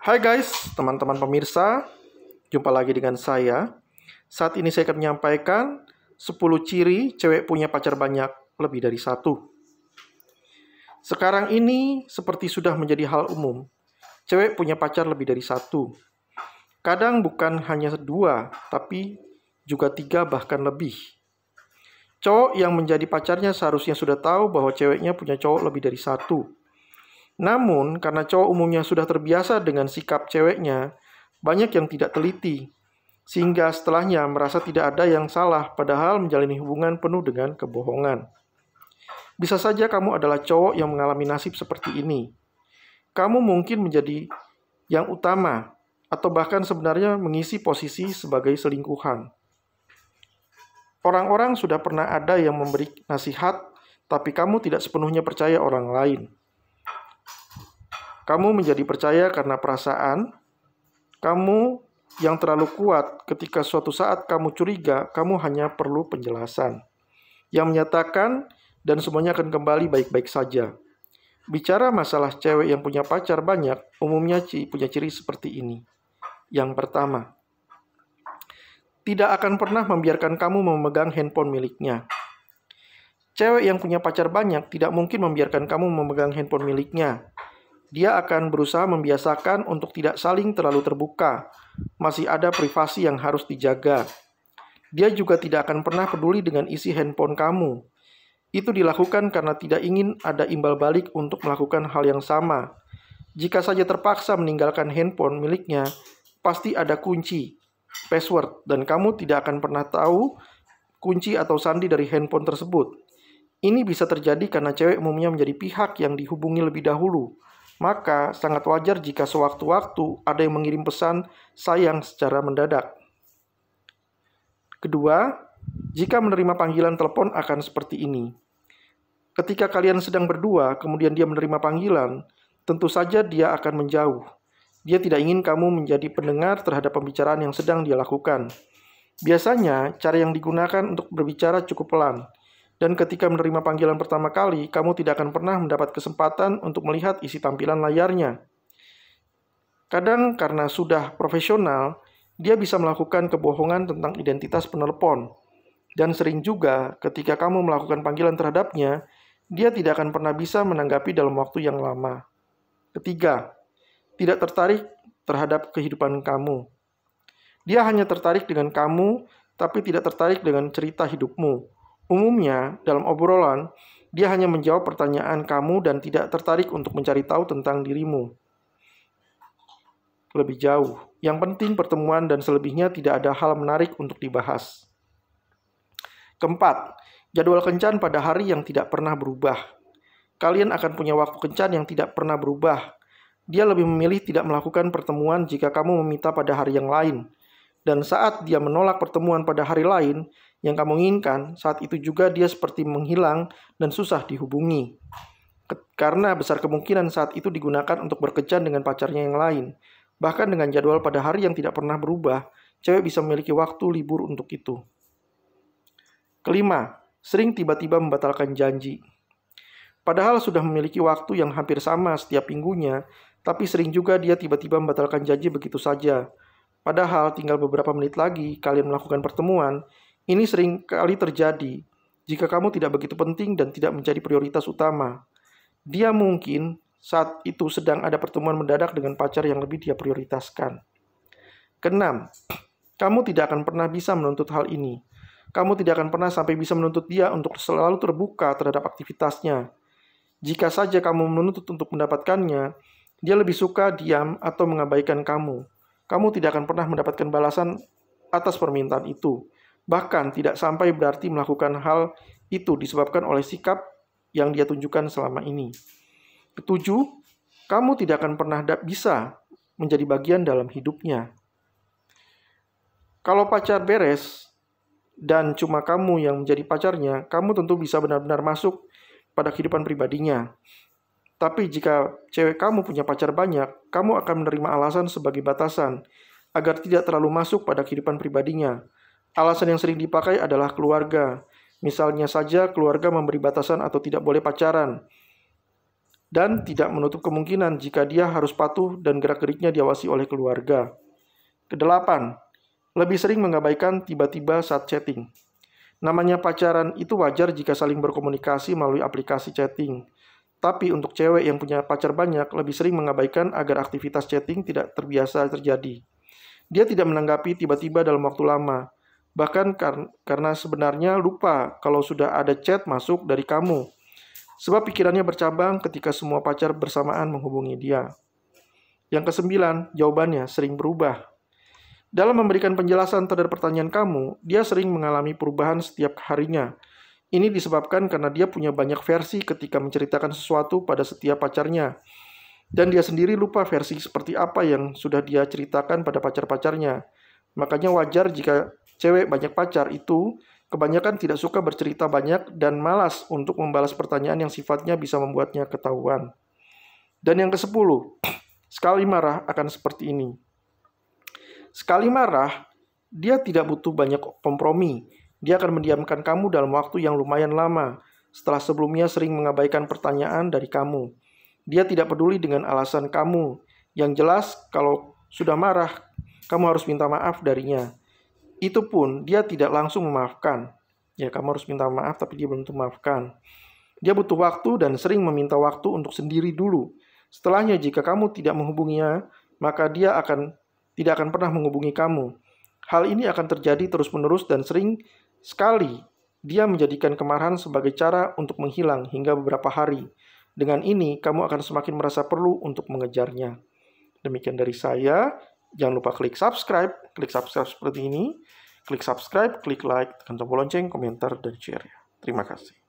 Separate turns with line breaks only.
Hai guys, teman-teman pemirsa, jumpa lagi dengan saya. Saat ini saya akan menyampaikan 10 ciri cewek punya pacar banyak lebih dari satu. Sekarang ini seperti sudah menjadi hal umum, cewek punya pacar lebih dari satu. Kadang bukan hanya dua, tapi juga tiga bahkan lebih. Cowok yang menjadi pacarnya seharusnya sudah tahu bahwa ceweknya punya cowok lebih dari satu. Namun, karena cowok umumnya sudah terbiasa dengan sikap ceweknya, banyak yang tidak teliti, sehingga setelahnya merasa tidak ada yang salah padahal menjalani hubungan penuh dengan kebohongan. Bisa saja kamu adalah cowok yang mengalami nasib seperti ini. Kamu mungkin menjadi yang utama, atau bahkan sebenarnya mengisi posisi sebagai selingkuhan. Orang-orang sudah pernah ada yang memberi nasihat, tapi kamu tidak sepenuhnya percaya orang lain. Kamu menjadi percaya karena perasaan. Kamu yang terlalu kuat ketika suatu saat kamu curiga, kamu hanya perlu penjelasan yang menyatakan dan semuanya akan kembali baik-baik saja. Bicara masalah cewek yang punya pacar banyak, umumnya punya ciri seperti ini. Yang pertama, tidak akan pernah membiarkan kamu memegang handphone miliknya. Cewek yang punya pacar banyak tidak mungkin membiarkan kamu memegang handphone miliknya. Dia akan berusaha membiasakan untuk tidak saling terlalu terbuka. Masih ada privasi yang harus dijaga. Dia juga tidak akan pernah peduli dengan isi handphone kamu. Itu dilakukan karena tidak ingin ada imbal balik untuk melakukan hal yang sama. Jika saja terpaksa meninggalkan handphone miliknya, pasti ada kunci, password, dan kamu tidak akan pernah tahu kunci atau sandi dari handphone tersebut. Ini bisa terjadi karena cewek umumnya menjadi pihak yang dihubungi lebih dahulu. Maka sangat wajar jika sewaktu-waktu ada yang mengirim pesan sayang secara mendadak. Kedua, jika menerima panggilan telepon akan seperti ini. Ketika kalian sedang berdua, kemudian dia menerima panggilan, tentu saja dia akan menjauh. Dia tidak ingin kamu menjadi pendengar terhadap pembicaraan yang sedang dia lakukan. Biasanya, cara yang digunakan untuk berbicara cukup pelan. Dan ketika menerima panggilan pertama kali, kamu tidak akan pernah mendapat kesempatan untuk melihat isi tampilan layarnya. Kadang karena sudah profesional, dia bisa melakukan kebohongan tentang identitas penelpon. Dan sering juga ketika kamu melakukan panggilan terhadapnya, dia tidak akan pernah bisa menanggapi dalam waktu yang lama. Ketiga, tidak tertarik terhadap kehidupan kamu. Dia hanya tertarik dengan kamu, tapi tidak tertarik dengan cerita hidupmu. Umumnya, dalam obrolan, dia hanya menjawab pertanyaan kamu dan tidak tertarik untuk mencari tahu tentang dirimu lebih jauh. Yang penting pertemuan dan selebihnya tidak ada hal menarik untuk dibahas. Keempat, jadwal kencan pada hari yang tidak pernah berubah. Kalian akan punya waktu kencan yang tidak pernah berubah. Dia lebih memilih tidak melakukan pertemuan jika kamu meminta pada hari yang lain. Dan saat dia menolak pertemuan pada hari lain yang kamu inginkan, saat itu juga dia seperti menghilang dan susah dihubungi. Karena besar kemungkinan saat itu digunakan untuk berkencan dengan pacarnya yang lain. Bahkan dengan jadwal pada hari yang tidak pernah berubah, cewek bisa memiliki waktu libur untuk itu. Kelima, sering tiba-tiba membatalkan janji. Padahal sudah memiliki waktu yang hampir sama setiap minggunya, tapi sering juga dia tiba-tiba membatalkan janji begitu saja. Padahal tinggal beberapa menit lagi kalian melakukan pertemuan. Ini sering kali terjadi jika kamu tidak begitu penting dan tidak menjadi prioritas utama. Dia mungkin saat itu sedang ada pertemuan mendadak dengan pacar yang lebih dia prioritaskan. Keenam, kamu tidak akan pernah bisa menuntut hal ini. Kamu tidak akan pernah sampai bisa menuntut dia untuk selalu terbuka terhadap aktivitasnya. Jika saja kamu menuntut untuk mendapatkannya, dia lebih suka diam atau mengabaikan kamu. Kamu tidak akan pernah mendapatkan balasan atas permintaan itu. Bahkan tidak sampai berarti melakukan hal itu disebabkan oleh sikap yang dia tunjukkan selama ini. Ketujuh, kamu tidak akan pernah bisa menjadi bagian dalam hidupnya. Kalau pacar beres dan cuma kamu yang menjadi pacarnya, kamu tentu bisa benar-benar masuk pada kehidupan pribadinya. Tapi jika cewek kamu punya pacar banyak, kamu akan menerima alasan sebagai batasan agar tidak terlalu masuk pada kehidupan pribadinya. Alasan yang sering dipakai adalah keluarga. Misalnya saja keluarga memberi batasan atau tidak boleh pacaran. dan tidak menutup kemungkinan jika dia harus patuh dan gerak-geriknya diawasi oleh keluarga. Kedelapan, lebih sering mengabaikan tiba-tiba saat chatting. Namanya pacaran itu wajar jika saling berkomunikasi melalui aplikasi chatting. Tapi untuk cewek yang punya pacar banyak, lebih sering mengabaikan agar aktivitas chatting tidak terbiasa terjadi. Dia tidak menanggapi tiba-tiba dalam waktu lama. Bahkan karena sebenarnya lupa kalau sudah ada chat masuk dari kamu. Sebab pikirannya bercabang ketika semua pacar bersamaan menghubungi dia. Yang kesembilan, jawabannya sering berubah. Dalam memberikan penjelasan terhadap pertanyaan kamu, dia sering mengalami perubahan setiap harinya. Ini disebabkan karena dia punya banyak versi ketika menceritakan sesuatu pada setiap pacarnya. Dan dia sendiri lupa versi seperti apa yang sudah dia ceritakan pada pacar-pacarnya. Makanya wajar jika cewek banyak pacar itu kebanyakan tidak suka bercerita banyak dan malas untuk membalas pertanyaan yang sifatnya bisa membuatnya ketahuan. Dan yang ke-10, sekali marah akan seperti ini. Sekali marah, dia tidak butuh banyak kompromi. Dia akan mendiamkan kamu dalam waktu yang lumayan lama, setelah sebelumnya sering mengabaikan pertanyaan dari kamu. Dia tidak peduli dengan alasan kamu. Yang jelas, kalau sudah marah, kamu harus minta maaf darinya. Itu pun dia tidak langsung memaafkan. Ya, kamu harus minta maaf, tapi dia belum tentu memaafkan. Dia butuh waktu dan sering meminta waktu untuk sendiri dulu. Setelahnya, jika kamu tidak menghubunginya, maka dia tidak akan pernah menghubungi kamu. Hal ini akan terjadi terus-menerus dan sering sekali dia menjadikan kemarahan sebagai cara untuk menghilang hingga beberapa hari. Dengan ini, kamu akan semakin merasa perlu untuk mengejarnya. Demikian dari saya. Jangan lupa klik subscribe seperti ini. Klik subscribe, klik like, tekan tombol lonceng, komentar, dan share. Terima kasih.